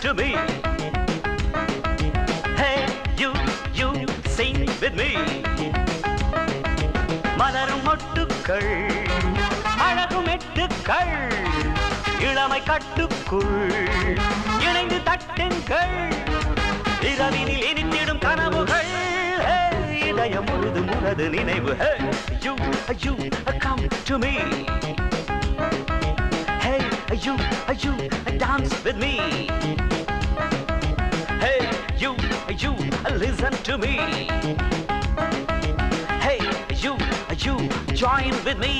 to me. Hey, you sing with me. மலரும் மொட்டுக்கள் அழகும் எட்டுக்கள் இளமை கட்டுக்குள் இணைந்து தட்டுங்கள் இரவினில் இனித்திடும் கனவுகள் இதயம் முழுதும் உனது நினைவு. You come to me. Hey, you dance with me. Hey, you listen to me. Hey, you join with me.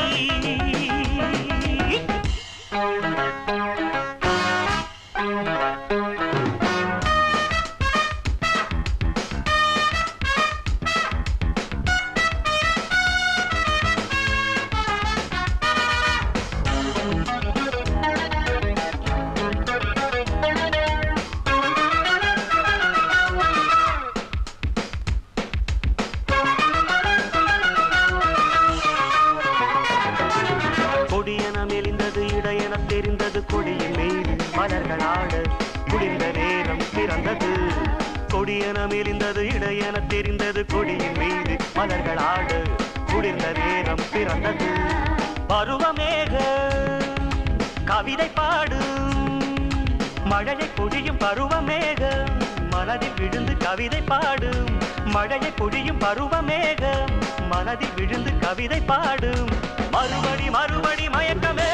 தெரிந்தது கொடியின் மேல் மலர்களாட குளிர்ந்த நேரம் பிறந்தது. கொடியன மெலிந்தது இடையென தெரிந்தது கொடியின் மீது மலர்களாட குளிர்ந்த நேரம் பிறந்தது. பருவமேக கவிதை பாடும் மழையை பொழியும் பருவமேக மனதில் விழுந்து கவிதை பாடும். மழையை பொழியும் பருவமேக மனதில் விழுந்து கவிதை பாடும். மறுபடி மறுபடி மயக்கமே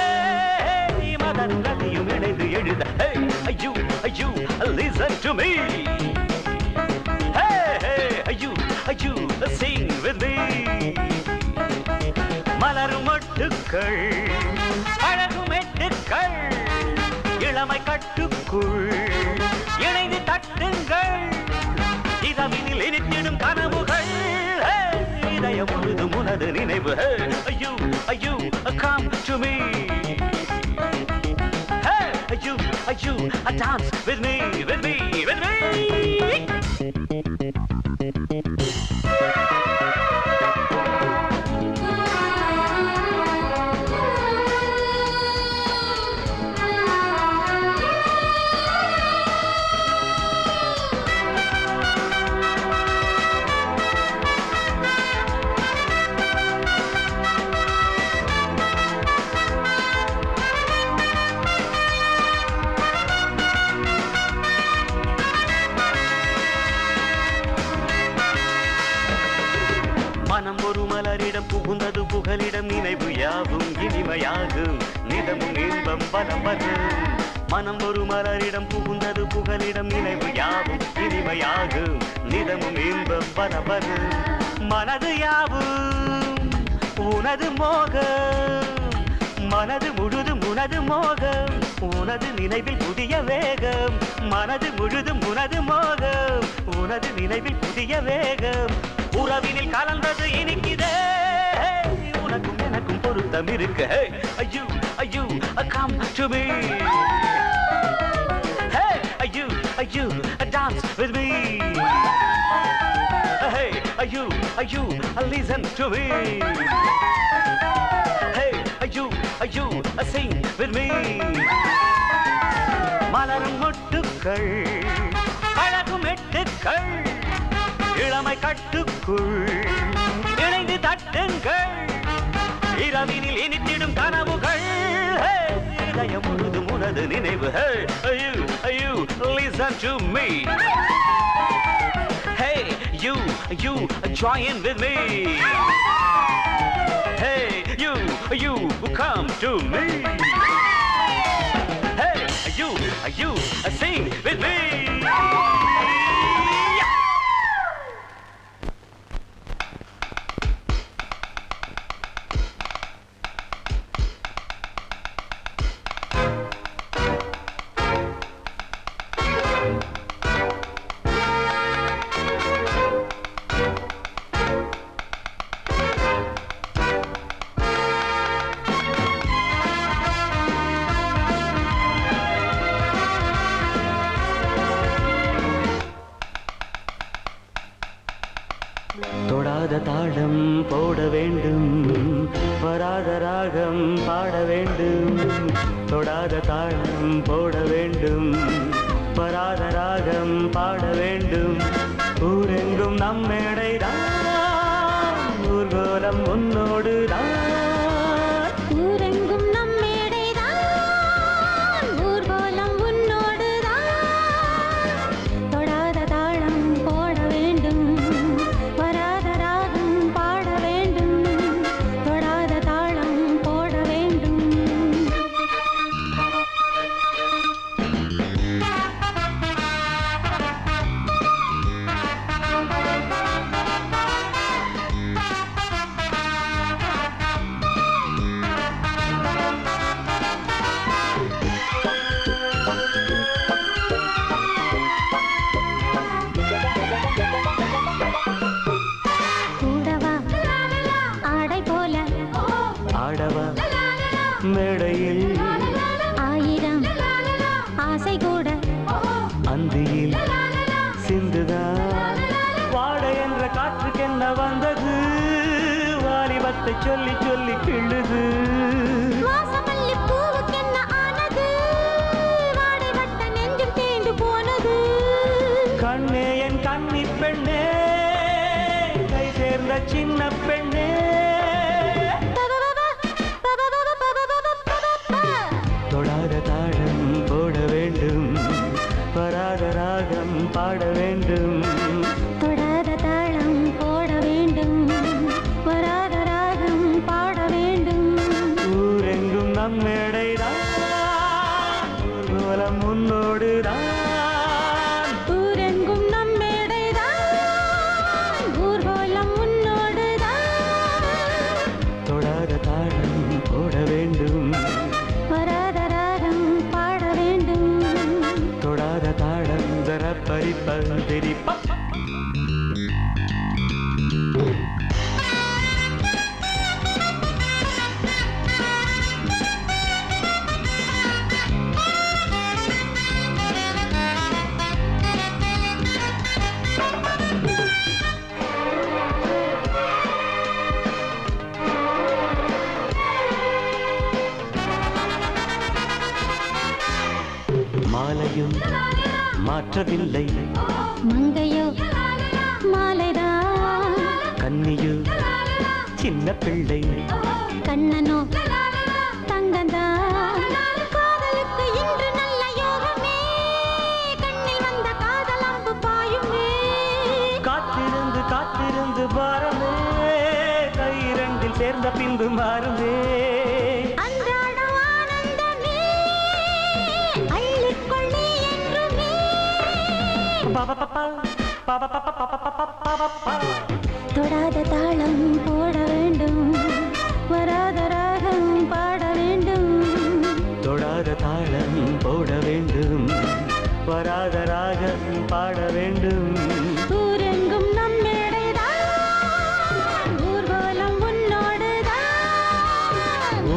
மதங்களையும் இணைந்து எழுத. Hey, you listen to me. Hey, you sing with me. மலரும் மொட்டுக்கள் அழகும் எட்டுக்கள் இளமை கட்டுக்குள் இணைந்து தட்டுங்கள் இரவினில் இனித்திடும் கனவுகள் இதயம் முழுதும் உனது நினைவு. You come to me. You dance with me. மனம் ஒரு மலரிடம் புகுந்தது புகலிடம் நினைவு யாவும் இனிமையாகும் நிதமும் இன்பம் பலம் வரும். மனம் ஒரு மலரிடம் புகுந்தது புகலிடம் நினைவு யாவும் இனிமையாகும் நிதமும் இன்பம் பலம் வரும். மனது யாவும் உனது மோகம் மனது முழுதும் உனது மோகம் உனது நினைவில் புதிய வேகம். மனது முழுதும் உனது மோகம் உனது நினைவில் புதிய வேகம். உறவினில் கலந்தது இனிக்குதே உனக்கும் எனக்கும் பொருத்தம் இருக்கு. You come to me. Hey, you dance with me. Hey, you listen to me. Hey, you sing with me. மலரும் மொட்டுக்கள் அழகும் எட்டுக்கள் இளமை கட்டுக்குள் இணைந்து தட்டுங்கள் இரவினில் இனித்திடும் கனவுகள் இதயம் முழுதும் உனது நினைவு. You listen to me. Hey, you join with me. Hey, you come to me. Hey, you sing with me. தொடாத தாளம் போட வேண்டும் வராத ராகம் பாட வேண்டும். தொடாத தாளம் போட வேண்டும் வராத ராகம் பாட வேண்டும். ஊரெங்கும் நம் மேடைதான், ஊர்கோலம் உன்னோடுதான். ஊரெங்கும் நம் மேடைதான், ஊர்கோலம் உன்னோடுதான். தொடாத தாளம் போட வேண்டும், வராத ராகம் பாட வேண்டும். தொடாத தாளம் போட வேண்டும். கூடவா ஆடை போல ஆடவா மேடையில், ஆயிரம் ஆசை கூட அந்தியில் சிந்துதான். வாட என்ற காற்றுக்கென்ன வந்தது, வாலிபத்தை சொல்லி சொல்லி கிள்ளுது. வாசமல்லி பூவுக்கென்ன ஆனது, வாடை வட்ட நெஞ்சும் தேய்ந்து போனது. கண்ணே என் கண்ணி பெண்ணே, கை சேர்ந்த சின்ன பெண்ணே. தொடாத தாளம் போட வேண்டும், வராத ராகம் பாட வேண்டும். தொடாத தாளம் போட வேண்டும், வராத ராகம் பாட வேண்டும். ஊரெங்கும் நம் மேடைதான், ஊர்வலம் உன்னோடுதான். ஊரெங்கும் நம் மேடைதான், ஊர்வலம் உன்னோடுதான். தொடாத தாளம் போட வேண்டும், வராத ராகம் பாட வேண்டும். தொடாத தாளம் தர பறிப்பா. மாலையும் மாற்றவில்லை, மங்கையோ மாலைதான். கன்னியு சின்ன பிள்ளை. கண்ணனோ தங்கந்தான். காதலுக்கு இன்று நல்ல யோகமே, கண்ணில் வந்த காதல் அம்பு பாயுமே. காத்திருந்து காத்திருந்து பாரமே, கை இரண்டில் சேர்ந்த பின்பு மாறுமே. அன்றாடம் ஆனந்தமே, அள்ளிக்கொள் நீ என்றுமே. தொடாத தாளம் போட வேண்டும், வராத ராகம் பாட வேண்டும். தொடாத தாளம் போட வேண்டும், வராத ராகம் பாட வேண்டும். ஊரெங்கும் நம் மேடைதான், ஊர்வலம் உன்னோடுதான்.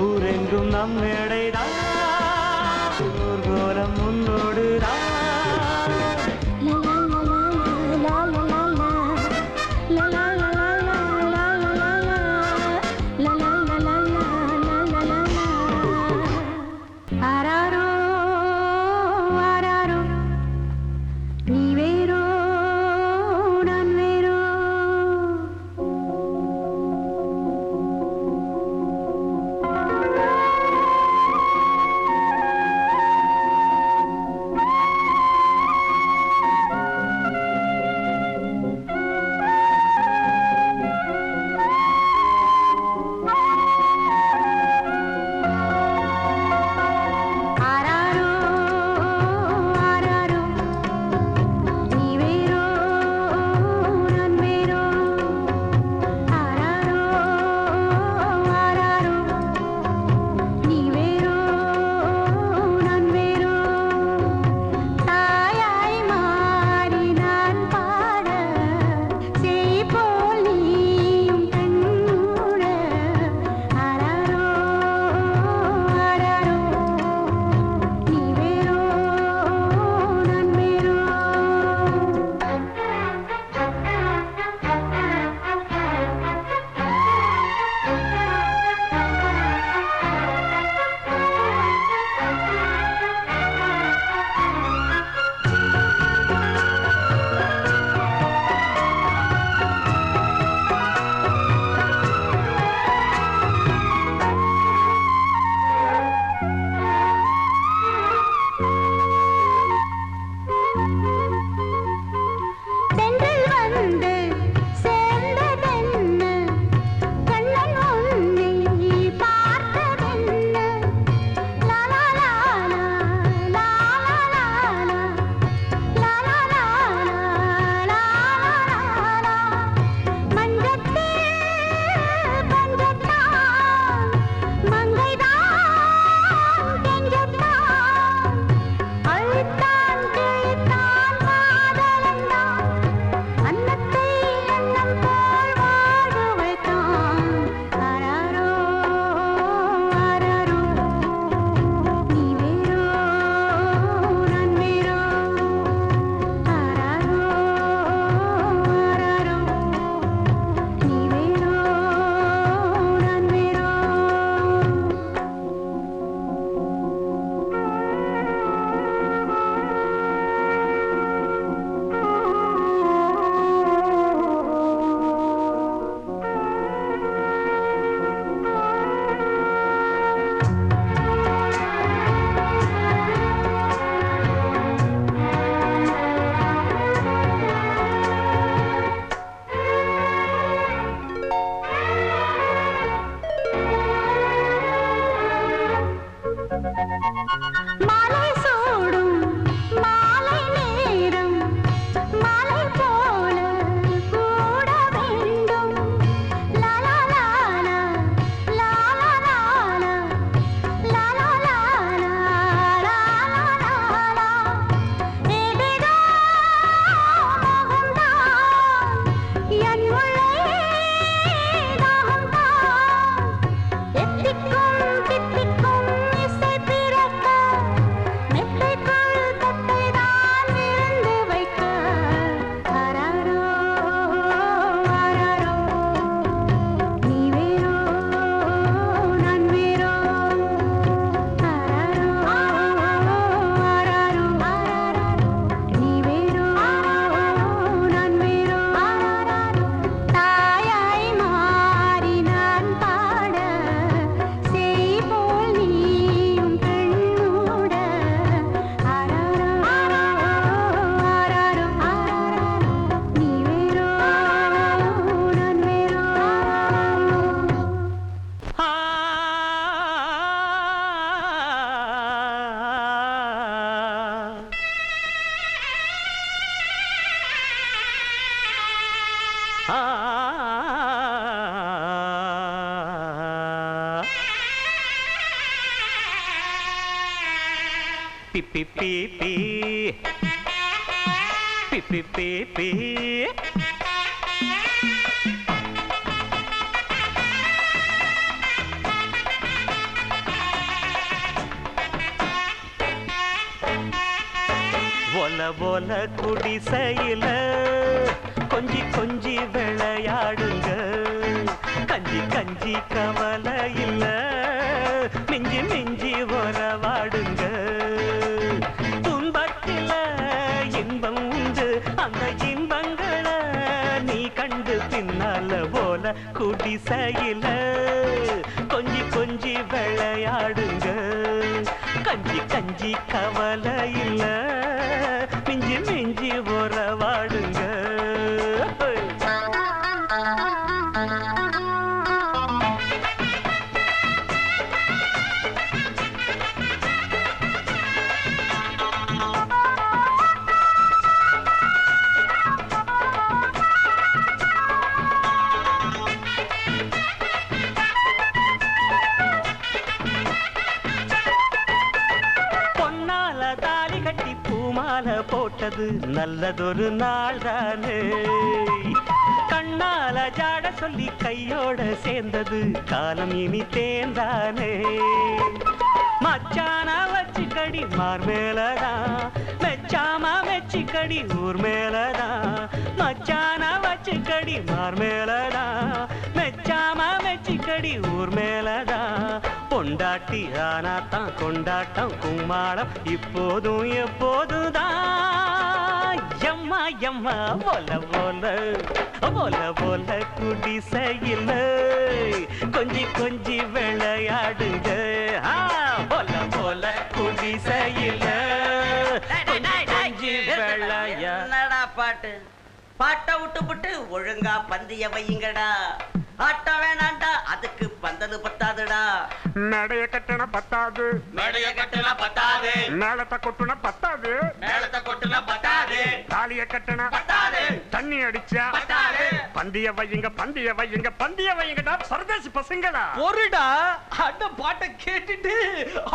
ஊரெங்கும் நம் மேடைதான், ஊர்கோலம் உன்னோடுதான். லா லா லா லா லா லா லா லா லா லா லா லா லா லா லா லா லா லா லா. ஆராரோ ஆராரோ, நீ வேறோ பி பி பி பி பி பி பி பி ஒல ஒல குடிசையில கொஞ்சி கொஞ்சி விளையாடுங்க கஞ்சி கஞ்சி கவலை இல்ல மிஞ்சி மிஞ்சி உறவாடுங்க துன்பத்தில இன்பம் உண்டு அந்த இன்பங்களை நீ கண்டு பின்னால போல குடிசையில கொஞ்சி கொஞ்சி விளையாடுங்க கஞ்சி கஞ்சி கவலை இல்ல மிஞ்சி மிஞ்சி உறவாடுங்க போட்டது நல்லதொரு நாள் தானே கண்ணால ஜாட சொல்லி கையோட சேர்ந்தது காலம் இனி தேர்ந்தானே மச்சான வச்சுக்கடி மார் மேலதான் மெச்சாம மெச்சிக்கடி ஊர் மேலதான் மச்சான வச்சுக்கடி மார் மேலதான் மெச்சாம மெச்சிக்கடி ஊர் மேலதான் பொண்டாட்டி ஆனாத்தான் கொண்டாட்டம் கும்மாளம் இப்போதும் எப்போதுதான் எம்மா எம்மா போல போல போல போல குடிசையில் கொஞ்சி கொஞ்சி விளையாடுங்க போல போல குடிசையில் கொஞ்சி விளையாடு. என்னடா பாட்டு பாட்டை விட்டு விட்டு ஒழுங்கா பந்திய வையுங்கடா ஆட்டம் வேணாண்டா அதுக்கு பந்தது பத்தாதுடா நடைய கட்டண பத்தாது மேடைய கட்டுனா பத்தாது மேளத்தை கொட்டுன பத்தாது மேளத்தை கொட்டுனா பத்தாது தாலிய கட்டண பத்தாது தண்ணி அடிச்சா பத்தாது பந்திய வையுங்க பந்திய வையுங்க பந்திய வையுங்கடா பரதேசி பசங்களா பொருடா அந்த பாட்டை கேட்டுட்டு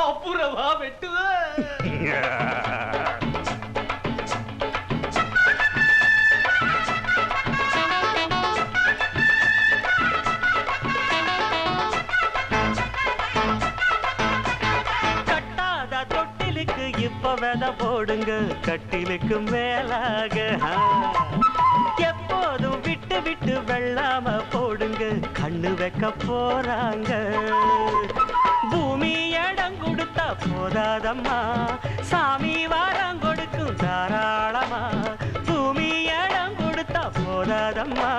அப்புறமா வெட்டுவ இப்ப வித போடுங்க கட்டிலுக்கு மேலாக எப்போதும் விட்டு விட்டு வெள்ளாம போடுங்க கண்ணு வைக்க போறாங்க பூமி இடம் கொடுத்தா போதாதம்மா சாமி வாரம் கொடுக்கும் தாராளமா பூமி இடம் கொடுத்தா போதாதம்மா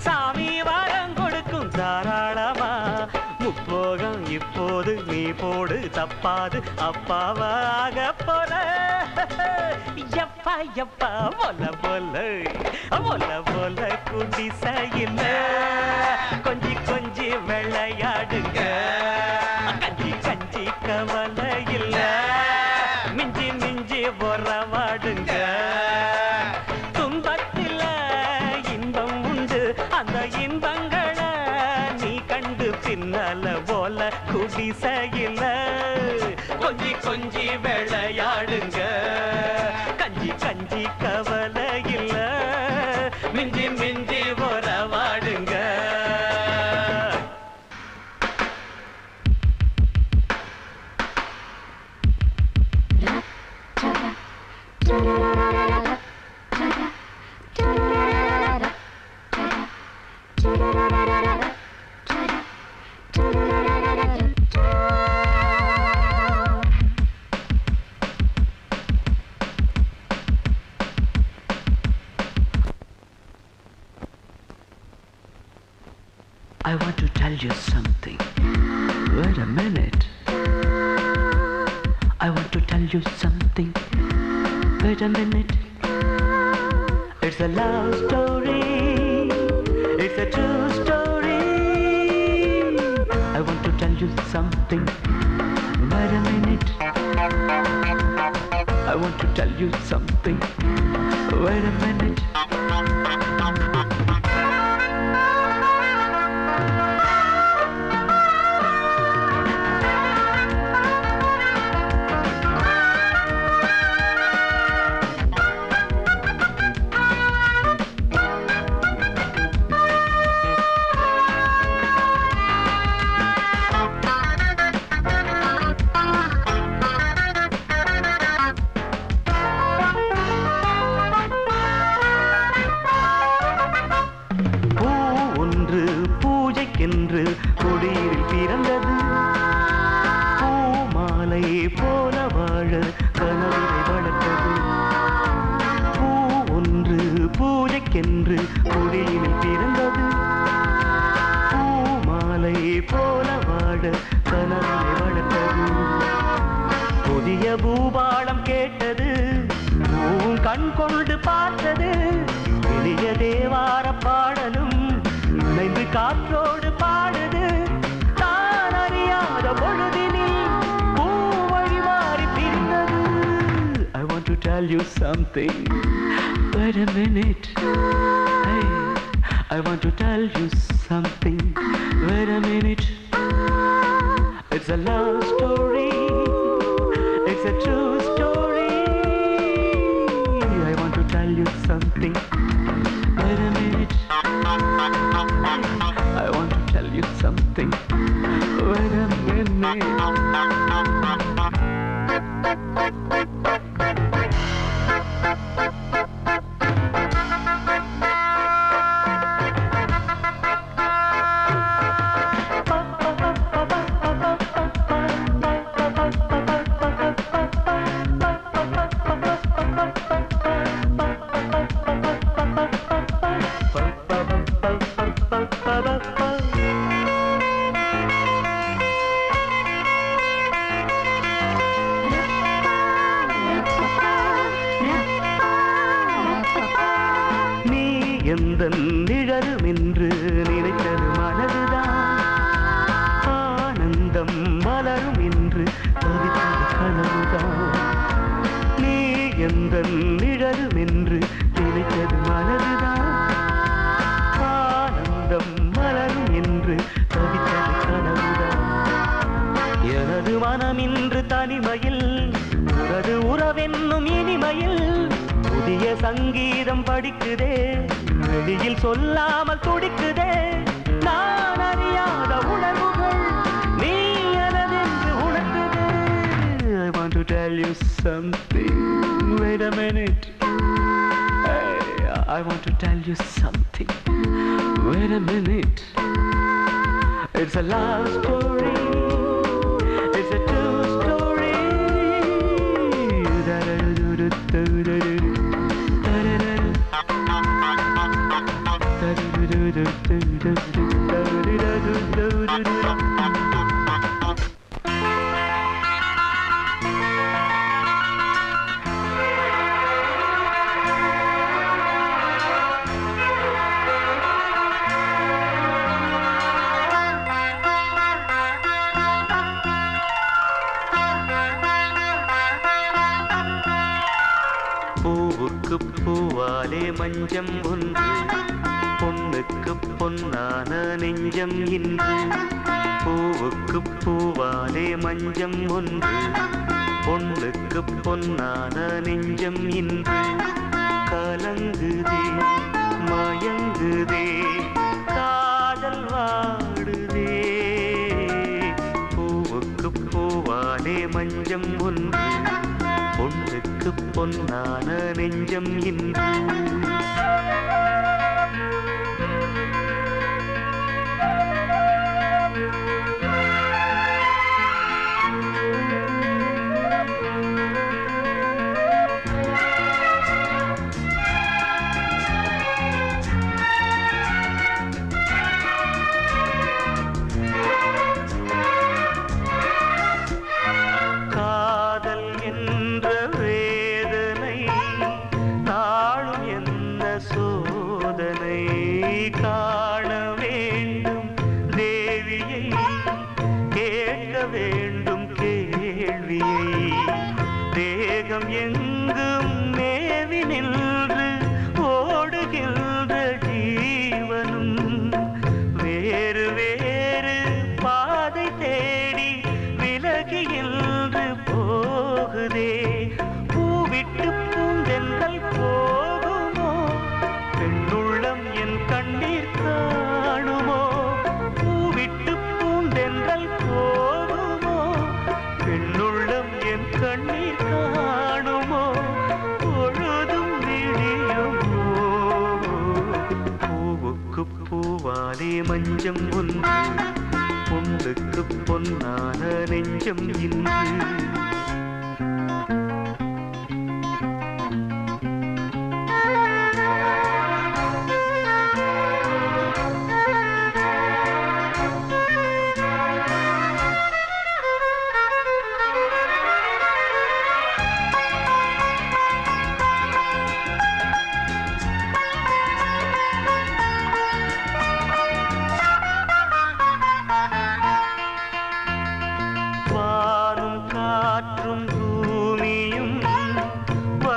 சாமி வாரம் கொடுக்கும் தாராளமா முப்போகம் இப்போது நீ போடு தப்பாது அப்பாவாக போற எப்பா எப்பா போல போல போல போல குடிசையில் கொஞ்சி கொஞ்சி விளையாடுங்க கஞ்சி கஞ்சி கவலை இல்ல மிஞ்சி மிஞ்சி உறவாடுங்க துன்பத்தில இன்பம் உண்டு அந்த இன்பங்களை நீ கண்டு பின்னால போல குடிசையில் கொஞ்சி கொஞ்சி விளையாடுங்க கஞ்சி கஞ்சி கவலை இல்ல மிஞ்சி மிஞ்சி உறவாடுங்க I want to tell you something. Wait a minute. I want to tell you something. Wait a minute. It's a love story. It's a true story. I want to tell you something. Wait a minute. I want to tell you something. Wait a minute. கனவினை வளர்த்தது. பூ ஒன்று பூஜைக்கென்று குடிலில் பிறந்தது. பூமாலை போல வாழ கனவினை வளர்த்தது. புதிய பூபாலம் கேட்டது, பூவும் கண் கொண்டு பார்த்தது. எளிய தேவார பாடலும் இணைந்து காற்றோடு பாடுது. நான் அறியாத பொழுதினில் பூ வழி மாறி பிரிந்தது. I want to tell you something. Wait a minute. Hey, I want to tell you something. Wait a minute. It's a love story. It's a true story. I want to tell you something. Wait a minute. I want to tell you something. Wait a minute. நிழலும் என்று நினைத்தது மனதுதான். ஆனந்தம் மலரும் என்று தவித்தது கனவுதான். நீ எந்த நிழலும் என்று நினைத்தது மனதுதான். ஆனந்தம் மலரும் என்று தவித்தது கனவுதான். எனது மனம் இன்று தனிமையில், உனது உறவென்னும் இனிமையில் புதிய சங்கீதம் படிக்குதே. வெளியில் சொல்லாமல் துடிக்குதே. நான் அறியாத உணர்வுகள் நீ எனதென்று உணர்த்துதே. I want to tell you something. Wait a minute. Hey, I want to tell you something. Wait a minute. It's a love story. It's a true story. பூவுக்கு பூவாலே மஞ்சம் ஒன்று, பொண்ணுக்கு பொன்னான நெஞ்சம் இன்று. பூவுக்கு பூவாலே மஞ்சம் ஒன்று, பொண்ணுக்கு பொன்னான நெஞ்சம் இன்று. கலங்குதே மயங்குதே காதல் வாடுதே. பூவுக்கு பூவாலே மஞ்சம் ஒன்று, பொண்ணுக்கு பொன்னான நெஞ்சம் இன்று. காண வேண்டும் தேவியை, கேட்க வேண்டும் கேள்வியை. தேகம் எங்கும் மேவி நின்று ஓடுகின்ற ஜீவனும் வேறு வேறு பாதை தேடி விலகின்று போகுதே. பூவிட்டு பூந்தென்றல் போகுமோ, பெண்ணுள்ளம் என் கண்ணீர் காணுமோ. பூவிட்டு பூந்தென்றல் போகுமோ, பெண்ணுள்ளம் என் கண்ணீர் காணுமோ. பொழுதும் விழியுமோ. பூவுக்கு பூவாலே மஞ்சம் ஒன்று, பொண்ணுக்கு பொன்னான நெஞ்சம் இன்று.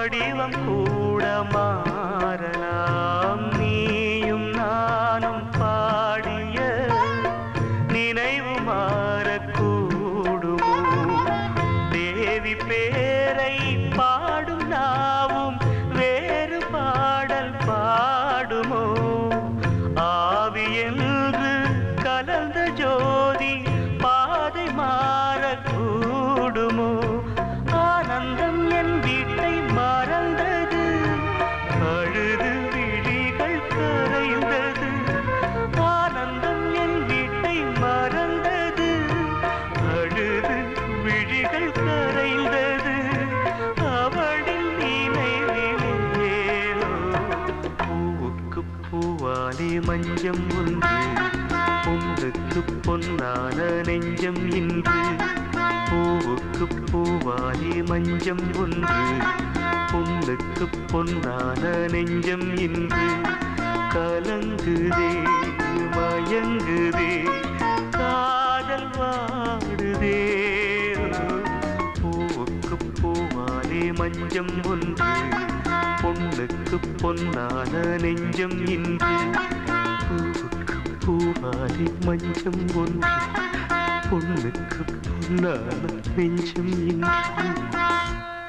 வடிவம் கூட மாறலாம் நீயும் நானும் பாடிய நினைவு மாறக்கூடுமோ தேவி பேரை பாடும் நாவும் வேறு பாடல் பாடுமோ ஆவி என்று கலந்த ஜோதி பாதை மாறக்கூடுமோ ஆனந்தம் என் வீட்டை மறந்தது அழுது விழிகள் கரைந்தது ஆனந்தம் என் வீட்டை மறந்தது அழுது விழிகள் கரைந்தது அவளின் நினைவிலேனோ பூவுக்கு பூவாலே மஞ்சம் ஒன்று பொண்ணுக்கு பொன்னான நெஞ்சம் இன்று பூவுக்கு பூவாலே மஞ்சம் ஒன்று பொண்ணுக்கு பொன்னான நெஞ்சம் இன்று கலங்குதே மயங்குதே காதல் வாடுதே பூவுக்கு பூவாலே மஞ்சம் ஒன்று பொண்ணுக்கு பொன்னான நெஞ்சம் இன்று பூவுக்கு பூவாலே மஞ்சம் ஒன்று பொண்ணுக்கு பொன்னான நெஞ்சம் இன்று